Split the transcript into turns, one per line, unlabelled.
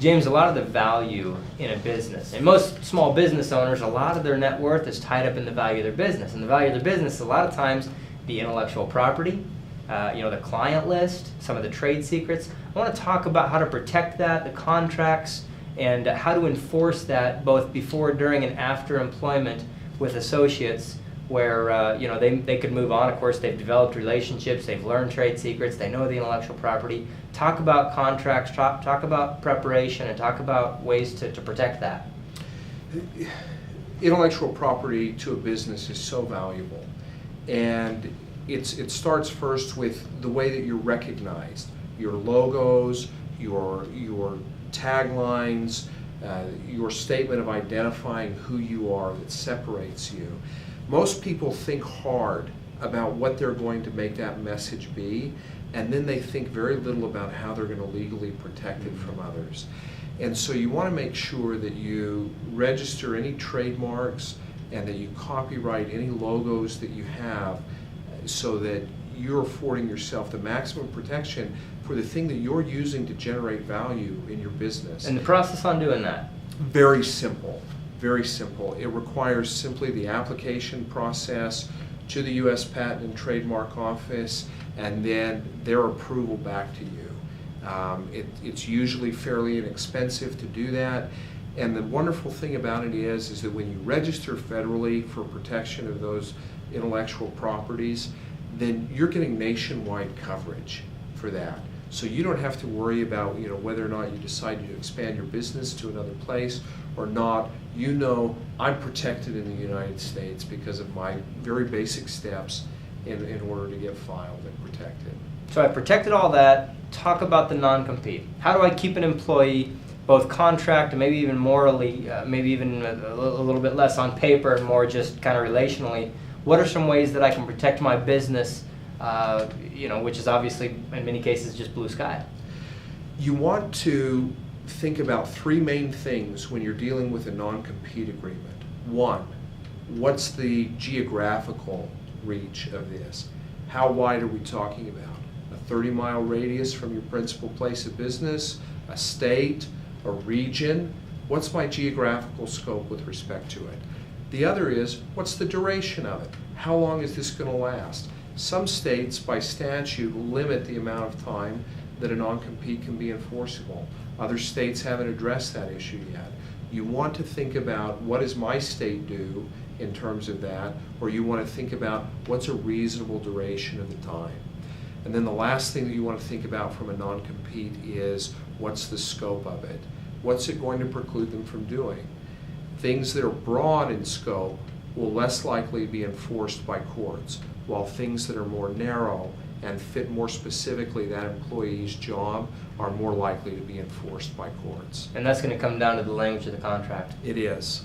James, a lot of the value in a business, and most small business owners, a lot of their net worth is tied up in the value of their business. And the value of their business, a lot of times, the intellectual property, the client list, some of the trade secrets. I want to talk about how to protect that, the contracts, and how to enforce that both before, during, and after employment with associates where they could move on. Of course, they've developed relationships, they've learned trade secrets, they know the intellectual property. Talk about contracts, talk about preparation, and talk about ways to protect that.
Intellectual property to a business is so valuable, and it starts first with the way that you're recognized. Your logos, your taglines, your statement of identifying who you are that separates you. Most people think hard about what they're going to make that message be, and then they think very little about how they're going to legally protect it from others. And so you want to make sure that you register any trademarks and that you copyright any logos that you have so that you're affording yourself the maximum protection for the thing that you're using to generate value in your business.
And the process on doing that?
Very simple, very simple. It requires simply the application process to the U.S. Patent and Trademark Office and then their approval back to you. It's usually fairly inexpensive to do that. And the wonderful thing about it is that when you register federally for protection of those intellectual properties, then you're getting nationwide coverage for that. So you don't have to worry about whether or not you decide to expand your business to another place or not. I'm protected in the United States because of my very basic steps in order to get filed and protected.
So I've protected all that. Talk about the non-compete. How do I keep an employee, both contract and maybe even morally, maybe even a little bit less on paper and more just kind of relationally? What are some ways that I can protect my business, which is obviously in many cases just blue sky?
You want to think about three main things when you're dealing with a non-compete agreement. One, what's the geographical reach of this? How wide are we talking about? A 30-mile radius from your principal place of business, a state, a region? What's my geographical scope with respect to it? The other is, what's the duration of it? How long is this going to last? Some states, by statute, limit the amount of time that a non-compete can be enforceable. Other states haven't addressed that issue yet. You want to think about what does my state do in terms of that, or you want to think about what's a reasonable duration of the time. And then the last thing that you want to think about from a non-compete is what's the scope of it? What's it going to preclude them from doing? Things that are broad in scope will less likely be enforced by courts, while things that are more narrow and fit more specifically that employee's job are more likely to be enforced by courts.
And that's going to come down to the language of the contract.
It is.